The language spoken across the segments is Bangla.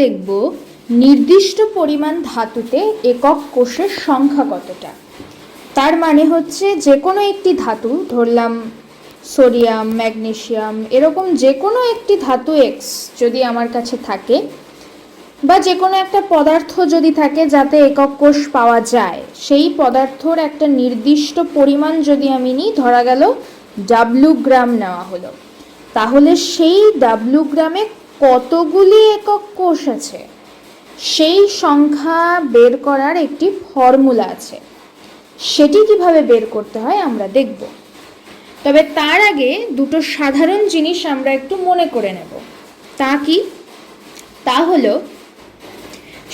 দেখব নির্দিষ্ট পরিমাণ ধাতুতে একক কোষের সংখ্যা কতটা। তার মানে হচ্ছে যে কোনো একটি ধাতু, ধরলাম সোডিয়াম, ম্যাগনেসিয়াম, এরকম যে কোনো একটি ধাতু এক্স যদি আমার কাছে থাকে, বা যে কোনো একটা পদার্থ যদি থাকে যাতে একক কোষ পাওয়া যায়, সেই পদার্থর একটা নির্দিষ্ট পরিমাণ যদি আমি নিই, ধরা গেল ডাব্লু গ্রাম নেওয়া হলো, তাহলে সেই ডাব্লু গ্রামে কতগুলি একক কোষ আছে সেই সংখ্যা বের করার একটি ফর্মুলা আছে। সেটি কিভাবে বের করতে হয় আমরা দেখব। তবে তার আগে দুটো সাধারণ জিনিস আমরা একটু মনে করে নেব। তা কি? তা হলো,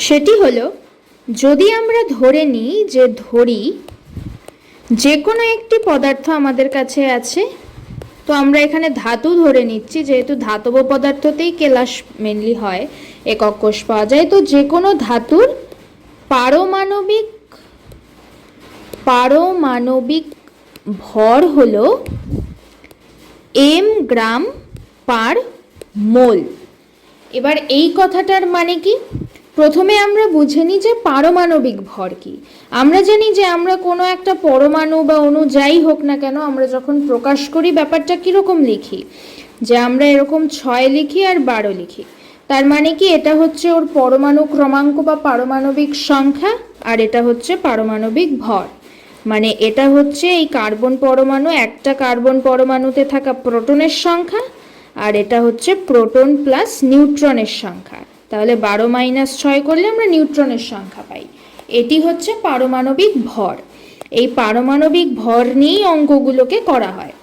সেটি হলো, যদি আমরা ধরে নিই যে কোনো একটি পদার্থ আমাদের কাছে আছে, তো আমরা এখানে ধাতু ধরে নিচ্ছি, যেহেতু ধাতব পদার্থতেই কেলাস মেনলি হয়, একক কোষ পাওয়া যায়, তো যে কোনো ধাতুর পারমাণবিক ভর হলো m গ্রাম পার মোল। এবার এই কথাটার মানে কি? প্রথমে আমরা বুঝে নিই যে পারমাণবিক ভর কি। আমরা জানি যে আমরা কোনো একটা পরমাণু বা অণু যাই হোক না কেন, আমরা যখন প্রকাশ করি ব্যাপারটা কীরকম লিখি, যে আমরা এরকম 6 লিখি আর 12 লিখি। তার মানে কি, এটা হচ্ছে ওর পরমাণু ক্রমাঙ্ক বা পারমাণবিক সংখ্যা, আর এটা হচ্ছে পারমাণবিক ভর। মানে এটা হচ্ছে এই কার্বন পরমাণু, একটা কার্বন পরমাণুতে থাকা প্রোটনের সংখ্যা, আর এটা হচ্ছে প্রোটন প্লাস নিউট্রনের সংখ্যা। তাহলে 12 - 6 করলে আমরা নিউট্রনের সংখ্যা পাই। এটি হচ্ছে পারমাণবিক ভর। এই পারমাণবিক ভর নিয়েই অঙ্কগুলোকে করা হয়,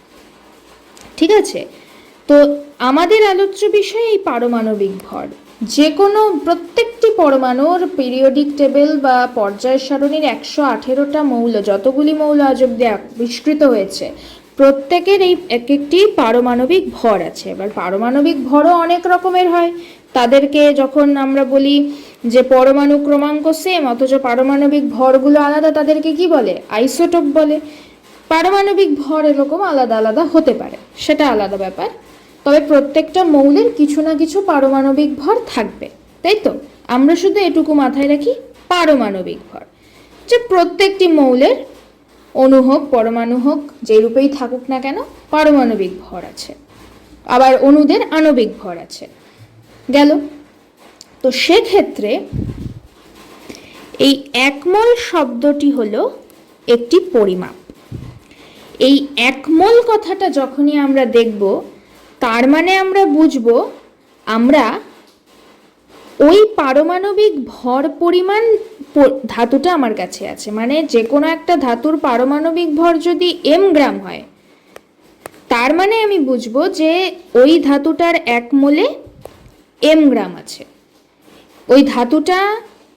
ঠিক আছে? তো আমাদের আলোচ্য বিষয় এই পারমাণবিক ভর। যে কোনো প্রত্যেকটি পরমাণুর পিরিয়ডিক টেবিল বা পর্যায় সারণীর 118টা মৌল, যতগুলি মৌল আজ অব্দি আবিষ্কৃত হয়েছে, প্রত্যেকের এই এক একটি পারমাণবিক ভর আছে। এবার পারমাণবিক ভরও অনেক রকমের হয়। তাদেরকে যখন আমরা বলি যে পরমাণু ক্রমাঙ্ক সেম অথচ পারমাণবিক ভরগুলো আলাদা, তাদেরকে কি বলে? আইসোটোপ বলে। পারমাণবিক ভর এরকম আলাদা আলাদা হতে পারে, সেটা আলাদা ব্যাপার। তবে প্রত্যেকটা মৌলের কিছু না কিছু পারমাণবিক ভর থাকবে, তাই তো? আমরা শুধু এটুকু মাথায় রাখি, পারমাণবিক ভর, যে প্রত্যেকটি মৌলের, অণু হোক পরমাণু হোক যে রূপেই থাকুক না কেন, পারমাণবিক ভর আছে। আবার অণুদের আণবিক ভর আছে। গেল। তো সেক্ষেত্রে এই একমোল শব্দটি হলো একটি পরিমাপ। এই একমোল কথাটা যখনই আমরা দেখব, তার মানে আমরা বুঝব আমরা ওই পারমাণবিক ভর পরিমাণ ধাতুটা আমার কাছে আছে। মানে যে কোনো একটা ধাতুর পারমাণবিক ভর যদি m গ্রাম হয়, তার মানে আমি বুঝবো যে ওই ধাতুটার এক মোলে m গ্রাম আছে। ওই ধাতুটা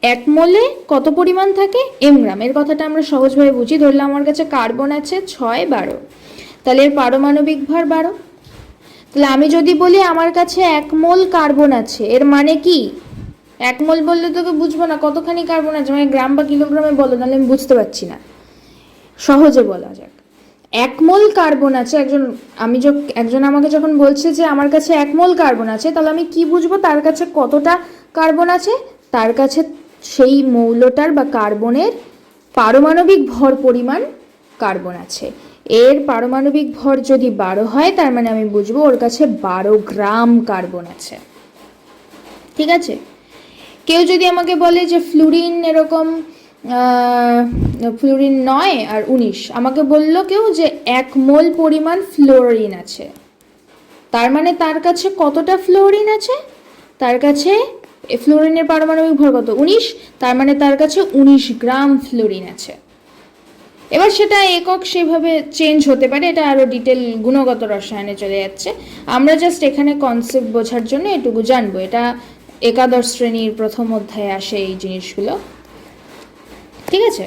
এক মোলে কত পরিমাণ থাকে? m গ্রাম। এর কথাটা আমরা সহজভাবে বুঝি। ধরলাম আমার কাছে কার্বন আছে 6, 12, তাহলে এর পারমাণবিক ভর 12। তাহলে আমি যদি বলি আমার কাছে 1 মোল কার্বন আছে, এর মানে কি? 1 মোল বললে তোকে বুঝবো না কতখানি কার্বন আছে, মানে গ্রাম বা কিলোগ্রামে বলো, নাহলে আমি বুঝতে পারছি না। সহজে বলা যাক, 1 মোল কার্বন আছে। একজন আমাকে যখন বলছে যে আমার কাছে 1 মোল কার্বন আছে, তাহলে আমি কি বুঝবো তার কাছে কতটা কার্বন আছে? তার কাছে সেই মৌলটার বা কার্বনের পারমাণবিক ভর পরিমাণ কার্বন আছে। এর পারমাণবিক ভর যদি 12 হয়, তার মানে আমি বুঝবো ওর কাছে 12 গ্রাম কার্বন আছে, ঠিক আছে? কেউ যদি আমাকে বলে যে ফ্লুরিন এরকম, ফ্লুরিন 9 আর 19, আমাকে বললো কেউ যে 1 মোল পরিমাণ ফ্লোরিন আছে, তার মানে তার কাছে কতটা ফ্লোরিন আছে? তার কাছে ফ্লোরিনের পারমাণবিক ভর কত? 19, তার মানে তার কাছে 19 গ্রাম ফ্লোরিন আছে। এবার সেটা একক সেভাবে চেঞ্জ হতে পারে, এটা আরও ডিটেল গুণগত রসায়নে চলে যাচ্ছে। আমরা জাস্ট এখানে কনসেপ্ট বোঝার জন্য এটুকু জানবো। এটা একাদশ শ্রেণীর প্রথম অধ্যায়ে আসে এই জিনিসগুলো, ঠিক আছে?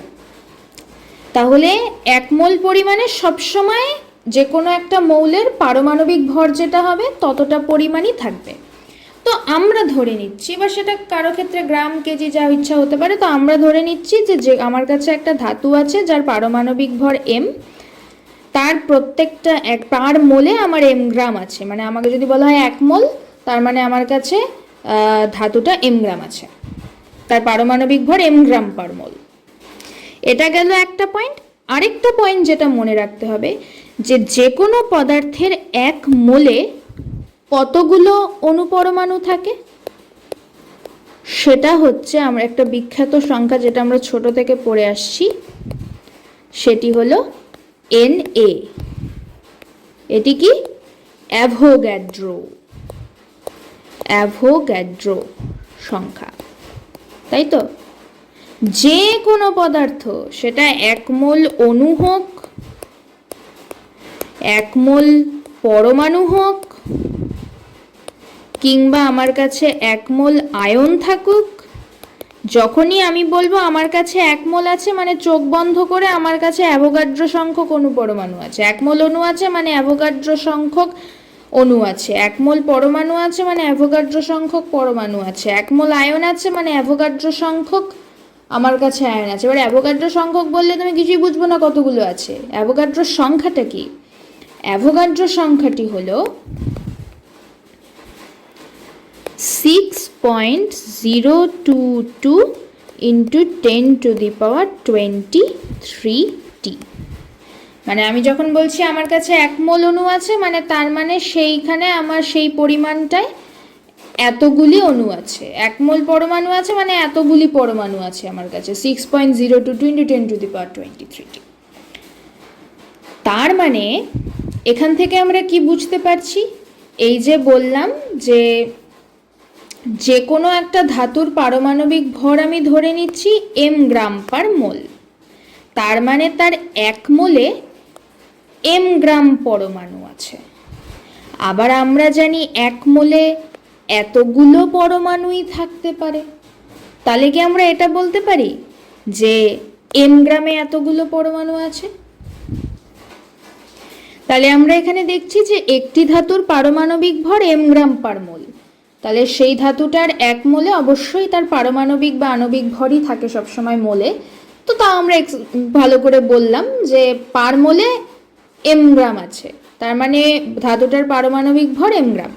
তাহলে 1 মোল পরিমাণে সবসময় যে কোনো একটা মৌলের পারমাণবিক ভর যেটা হবে ততটা পরিমাণই থাকবে। তো আমরা ধরে নিচ্ছি, বা সেটা কারো ক্ষেত্রে গ্রাম, কেজি যা ইচ্ছা হতে পারে, তো আমরা ধরে নিচ্ছি যে আমার কাছে একটা ধাতু আছে যার পারমাণবিক ভর m, তার প্রত্যেকটা পার মোলে আমার m গ্রাম আছে। মানে আমাকে যদি বলা হয় 1 মোল, তার মানে আমার কাছে ধাতুটা এম গ্রাম আছে, তার পারমাণবিক ভর এম গ্রাম পার মোল। এটা গেল একটা পয়েন্ট। আরেকটা পয়েন্ট যেটা মনে রাখতে হবে, যে যে কোনো পদার্থের এক মোলে কতগুলো অণুপরমাণু থাকে, সেটা হচ্ছে আমরা একটা বিখ্যাত সংখ্যা যেটা আমরা ছোট থেকে পড়ে আসছি, সেটি হলো Na। এটি কি? অ্যাভোগাড্রো সংখ্যা, তাই তো? যে কোনো পদার্থ, সেটা এক মোল অণু হোক, এক মোল পরমাণু হোক, কিংবা আমার কাছে এক মোল আয়ন থাকুক, যখনই আমি বলবো আমার কাছে এক মোল আছে, মানে চোখ বন্ধ করে আমার কাছে অ্যাভোগাড্রো সংখ্যক অণু পরমাণু আছে। এক মোল অণু আছে মানে অ্যাভোগাড্রো সংখ্যক অণু আছে। এক মোল পরমাণু আছে মানে অ্যাভোগাড্রো সংখ্যক পরমাণু আছে। এক মোল আয়ন আছে মানে অ্যাভোগাড্রো সংখ্যক আমার কাছে আয়ন আছে। এবার অ্যাভোগাড্রো সংখ্যক বললে তুমি কিছুই বুঝবো না কতগুলো আছে। অ্যাভোগাড্রো সংখ্যাটা কি? অ্যাভোগাড্রো সংখ্যাটি হলো 6.022 ইন্টু 10⁻23t। মানে আমি যখন বলছি আমার কাছে এক মোল অণু আছে, মানে তার মানে সেইখানে আমার সেই পরিমাণটায় এতগুলি অণু আছে। এক মোল পরমাণু আছে মানে এতগুলি পরমাণু আছে আমার কাছে, 6.022 ইন্টু 10⁻23t। তার মানে এখান থেকে আমরা কি বুঝতে পারছি? এই যে বললাম যে যে কোনো একটা ধাতুর পারমাণবিক ভর আমি ধরে নিচ্ছি এম গ্রাম পার মোল, তার মানে তার এক মোলে এম গ্রাম পরমাণু আছে। আবার আমরা জানি এক মোলে এতগুলো পরমাণুই থাকতে পারে। তাহলে কি আমরা এটা বলতে পারি যে এম গ্রামে এতগুলো পরমাণু আছে? তাহলে আমরা এখানে দেখছি যে একটি ধাতুর পারমাণবিক ভর এম গ্রাম পার মোল, তাহলে সেই ধাতুটার এক মোলে অবশ্যই তার পারমাণবিক বা আণবিক ভরই থাকে সবসময় মোলে। তো তা আমরা ভালো করে বললাম যে পার মোলে এম গ্রাম আছে, তার মানে ধাতুটার পারমাণবিক ভর এম গ্রাম।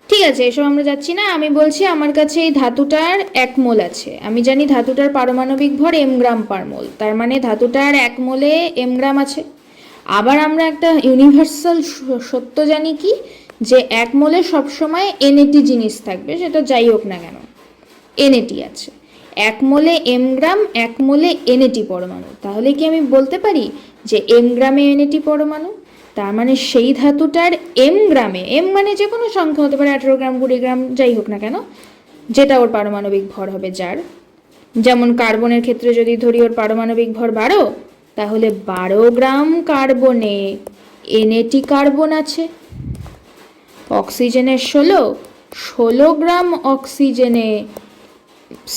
ঠিক আছে, এসব আমরা যাচ্ছি না। আমি বলছি আমার কাছে এই ধাতুটার এক মোল আছে, আমি জানি ধাতুটার পারমাণবিক ভর এম গ্রাম পার মোল, তার মানে ধাতুটার এক মোলে এম গ্রাম আছে। আবার আমরা একটা ইউনিভার্সাল সত্য জানি কি, যে এক মোলে সবসময় এনএটি জিনিস থাকবে, সেটা যাই হোক না কেন এনএটি আছে। এক মোলে এম গ্রাম, এক মোলে এনএটি পরমাণু। তাহলে কি আমি বলতে পারি যে এম গ্রামে এনএটি পরমাণু? তার মানে সেই ধাতুটার এম গ্রামে, এম মানে যে কোনো সংখ্যা হতে পারে, 18 গ্রাম 20 গ্রাম যাই হোক না কেন, যেটা ওর পারমাণবিক ভর হবে যার। যেমন কার্বনের ক্ষেত্রে যদি ধরি ওর পারমাণবিক ভর 12, তাহলে 12 গ্রাম কার্বনে এনএটি কার্বন আছে। অক্সিজেনের 16 গ্রাম অক্সিজেনে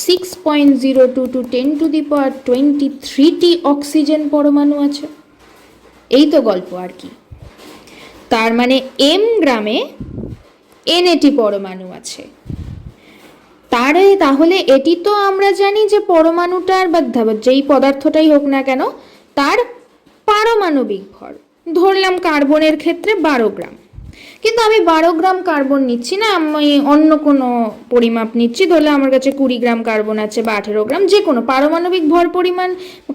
6.02 টু 10⁻23t অক্সিজেন পরমাণু আছে। এই তো গল্প আর কি। তার মানে এম গ্রামে এনএটি পরমাণু আছে। তাহলে এটি তো আমরা জানি যে পরমাণুটার বা যেই পদার্থটাই হোক না কেন তার পারমাণবিক ভর। ধরলাম কার্বনের ক্ষেত্রে 12 গ্রাম, কিন্তু আমি 12 গ্রাম কার্বন নিচ্ছি না, আমি অন্য কোনো পরিমাপ নিচ্ছি। ধরলে আমার কাছে 20 গ্রাম কার্বন আছে বা 18 গ্রাম, যে কোনো পারমাণবিক ভর পরিমাণ।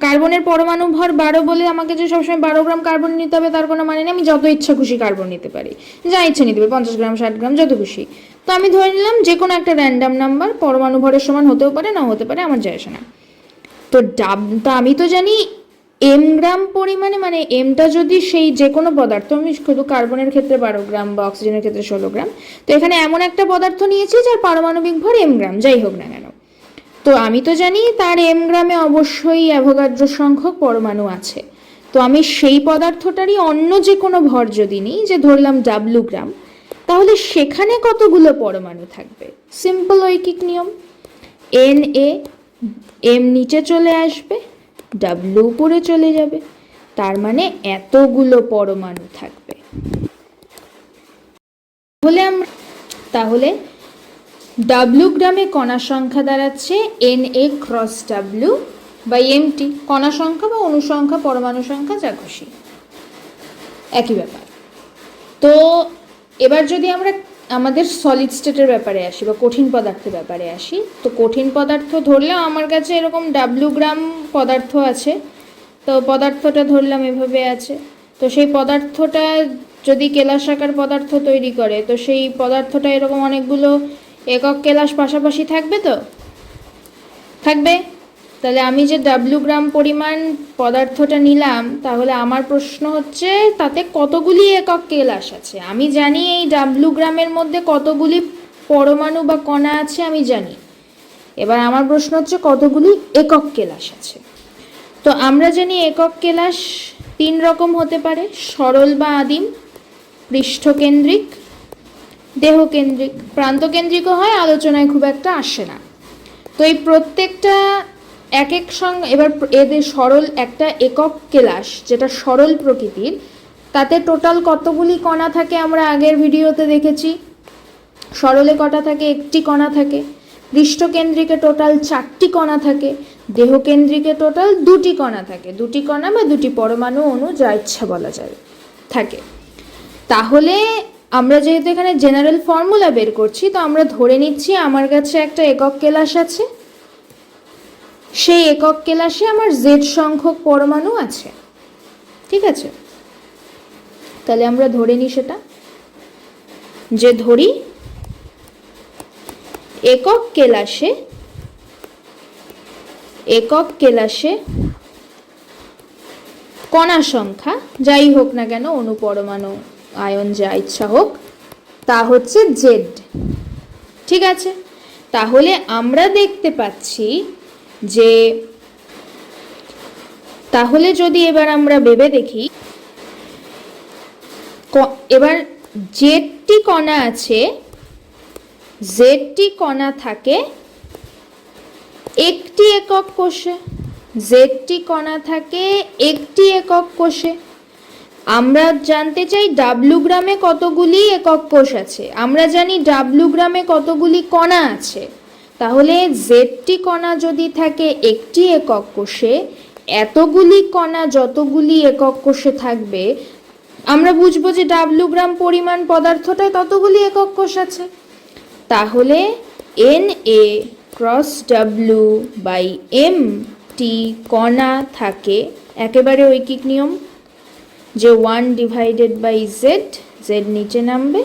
কার্বনের পরমাণু ভর 12 বলে আমাকে যে সবসময় 12 গ্রাম কার্বন নিতে হবে তার কোনো মানে নেই। আমি যত ইচ্ছা খুশি কার্বন নিতে পারি, যা ইচ্ছা নিতে পারি, 50 গ্রাম 60 গ্রাম যত খুশি। তো আমি ধরে নিলাম যে কোনো একটা র্যান্ডাম নাম্বার পরমাণু ভরের সমান হতেও পারে না হতে পারে, আমার যায় আসে না। তো আমি তো জানি এম গ্রাম পরিমাণে, মানে এমটা যদি সেই যে কোনো পদার্থ, আমি শুধু কার্বনের ক্ষেত্রে 12 গ্রাম বা অক্সিজেনের ক্ষেত্রে 16 গ্রাম, তো এখানে এমন একটা পদার্থ নিয়েছি যার পারমাণবিক ভর এম গ্রাম যাই হোক না কেন, তো আমি তো জানি তার এম গ্রামে অবশ্যই অ্যাভোগাড্রো সংখ্যক পরমাণু আছে। তো আমি সেই পদার্থটারই অন্য যে কোনো ভর যদি নিই, যে ধরলাম ডাব্লু গ্রাম, তাহলে সেখানে কতগুলো পরমাণু থাকবে? সিম্পল ঐকিক নিয়ম, এন এ, এম নিচে চলে আসবে, ডাব্লু উপরে চলে যাবে, তার মানে এতগুলো পরমাণু থাকবে। তাহলে ডাব্লু গ্রামে কণা সংখ্যা দাঁড়াচ্ছে N A cross W by MT. কণা সংখ্যা বা অণু সংখ্যা, পরমাণু সংখ্যা যা খুশি, একই ব্যাপার। তো এবার যদি আমরা আমাদের সলিড স্টেটের ব্যাপারে আসি বা কঠিন পদার্থের ব্যাপারে আসি। তো কঠিন পদার্থ ধরলেও আমার কাছে এরকম ডাব্লু গ্রাম পদার্থ আছে। তো পদার্থটা ধরলাম এভাবে আছে। তো সেই পদার্থটা যদি কেলাস আকার পদার্থ তৈরি করে, তো সেই পদার্থটা এরকম অনেকগুলো একক কেলাস পাশাপাশি থাকবে, তো থাকবে। তাহলে আমি যে ডাব্লু গ্রাম পরিমাণ পদার্থটা নিলাম, তাহলে আমার প্রশ্ন হচ্ছে তাতে কতগুলি একক কেলাস আছে। আমি জানি এই ডাব্লু গ্রামের মধ্যে কতগুলি পরমাণু বা কণা আছে আমি জানি। এবার আমার প্রশ্ন হচ্ছে কতগুলি একক কেলাস আছে। তো আমরা জানি একক কেলাস 3 রকম হতে পারে: সরল বা আদিম, পৃষ্ঠকেন্দ্রিক, দেহকেন্দ্রিক। প্রান্তকেন্দ্রিকও হয়, আলোচনায় খুব একটা আসে না। তো এই প্রত্যেকটা এক এক সঙ্গে, এবার এদের সরল একটা একক কেলাস যেটা সরল প্রকৃতির, তাতে টোটাল কতগুলি কণা থাকে আমরা আগের ভিডিওতে দেখেছি। সরলে কটা থাকে? একটি কণা থাকে। পৃষ্ঠকেন্দ্রিকে টোটাল 4টি কণা থাকে। দেহকেন্দ্রিকে টোটাল 2টি কণা থাকে। 2টি কণা বা 2টি পরমাণু, অণু, যা ইচ্ছা বলা যাবে, থাকে। তাহলে আমরা যেহেতু এখানে জেনারেল ফর্মুলা বের করছি, তো আমরা ধরে নিচ্ছি আমার কাছে একটা একক কেলাস আছে। সেই একক কেলাসে আমার জেড সংখ্যক পরমাণু আছে। ঠিক আছে, তাহলে আমরা ধরে নিই সেটা, যে ধরি একক কেলাসে কণা সংখ্যা যাই হোক না কেন, অণু, পরমাণু, আয়ন, যা ইচ্ছা হোক, তা হচ্ছে জেড। ঠিক আছে, তাহলে আমরা দেখতে পাচ্ছি যে, তাহলে যদি এবার আমরা ভেবে দেখি, এবার জেডটি কণা আছে, জেডটি কণা থাকে একটি একক কোষে, জেডটি কণা থাকে একটি একক কোষে। আমরা জানতে চাই ডাব্লু গ্রামে কতগুলি একক কোষ আছে। আমরা জানি ডাব্লু গ্রামে কতগুলি কণা আছে। তাহলে জেডটি কণা যদি থাকে একটি একক কোষে, এতগুলি কণা যতগুলি একক কোষে থাকবে, আমরা বুঝবো যে ডাব্লু গ্রাম পরিমাণ পদার্থটায় ততগুলি একক কোষ আছে। তাহলে Na cross W by M T কণা থাকে, একেবারে ঐকিক নিয়ম, যে 1/z, জেড নিচে নামবে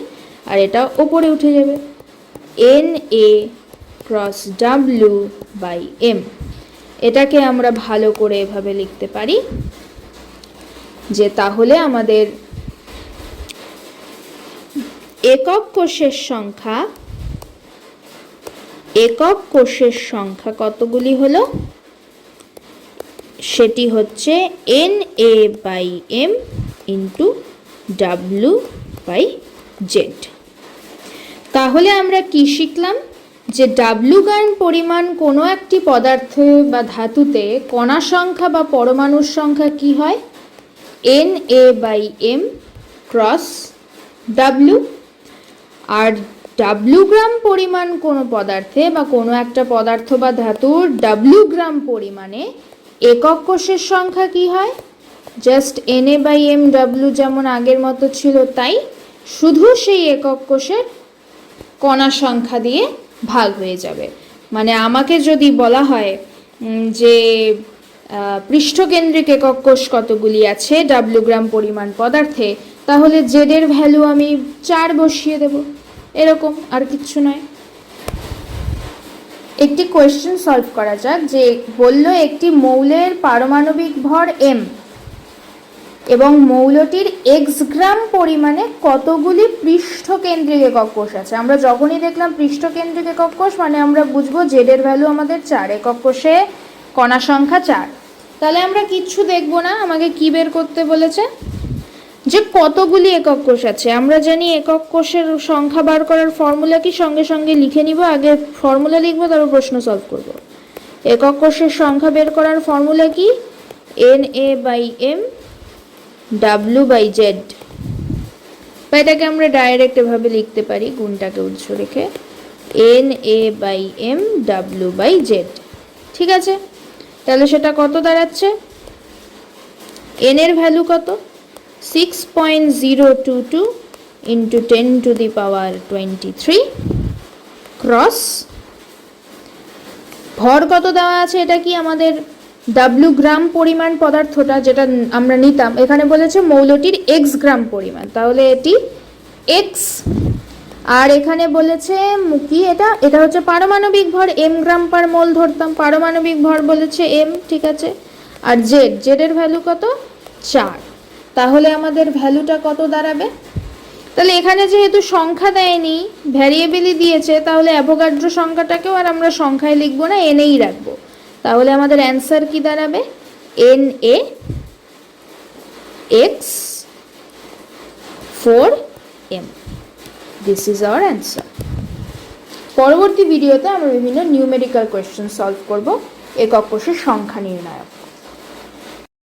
আর এটা ওপরে উঠে যাবে। Na cross W by M, এটাকে আমরা ভালো করে এভাবে লিখতে পারি যে, তাহলে আমাদের একক কোষের সংখ্যা কতগুলি হলো? সেটি হচ্ছে Na/m ইন্টু W/Z। তাহলে আমরা কি শিখলাম? যে ডাব্লু গ্রাম পরিমাণ কোনো একটি পদার্থে বা ধাতুতে কণা সংখ্যা বা পরমাণুর সংখ্যা কি হয়? Na/m cross W. আর ডাব্লু গ্রাম পরিমাণ কোনো পদার্থে বা কোনো একটা পদার্থ বা ধাতুর ডাব্লু গ্রাম পরিমাণে একক কোষের সংখ্যা কি হয়? জাস্ট Na/m W যেমন আগের মতো ছিল তাই, শুধু সেই একক কোষের কণা সংখ্যা দিয়ে ভাগ হয়ে যাবে। মানে আমাকে যদি বলা হয় যে পৃষ্ঠকেন্দ্রিক একক কোষ কতগুলি আছে ডাব্লু গ্রাম পরিমাণ পদার্থে, তাহলে জেডের ভ্যালু আমি 4 বসিয়ে দেব, এরকম, আর কিচ্ছু নয়। একটি কোয়েশ্চেন সলভ করা যাক, যে বলল একটি মৌলের পারমাণবিক ভর m এবং মৌলটির x গ্রাম পরিমাণে কতগুলি পৃষ্ঠকেন্দ্রিক একক কোষ আছে। আমরা যখনই দেখলাম পৃষ্ঠকেন্দ্রিক একক কোষ, মানে আমরা বুঝবো জেডের ভ্যালু আমাদের 4, একক কোষে কণা সংখ্যা 4। তাহলে আমরা কিচ্ছু দেখব না, আমাকে কি বের করতে বলেছে? যে কতগুলি একক কোষ আছে। আমরা জানি একক কোষের সংখ্যা বার করার ফর্মুলা কি, সঙ্গে সঙ্গে লিখে নিব। আগে ফর্মুলা লিখবো, তারপর প্রশ্ন সলভ করব। একক কোষের সংখ্যা বের করার ফর্মুলা কি? Na/m W/Z। বা এটাকে আমরা ডাইরেক্ট এভাবে লিখতে পারি, গুণটাকে উৎস রেখে, Na/m W/Z। ঠিক আছে, তাহলে সেটা কত দাঁড়াচ্ছে? n এর ভ্যালু কত? 6.022 ইন্টু 10⁻23 ক্রস ভর কত দেওয়া আছে, এটা কি আমাদের ডাব্লিউ গ্রাম পরিমাণ পদার্থটা যেটা আমরা নিতাম, এখানে বলেছে মৌলটির এক্স গ্রাম পরিমাণ, তাহলে এটি এক্স। আর এখানে বলেছে কি, এটা এটা হচ্ছে পারমাণবিক ভর, এম গ্রাম পার মোল ধরতাম, পারমাণবিক ভর বলেছে এম, ঠিক আছে। আর জেড এর ভ্যালু কত, 4। তাহলে আমাদের ভ্যালুটা কত দাঁড়াবে, তাহলে এখানে যেহেতু সংখ্যা দেয়নি ভ্যারিয়েবলই দিয়েছে, তাহলে অ্যাভোগাড্রো সংখ্যাটাকেও আর আমরা সংখ্যায় লিখবো না, এনেই রাখবো। তাহলে আমাদের অ্যান্সার কি দাঁড়াবে, Na x 4m। This is our answer. পরবর্তী ভিডিওতে আমরা বিভিন্ন নিউমেরিক্যাল কোয়েশ্চেন সলভ করব, একক কোষের সংখ্যা নির্ণায়ক।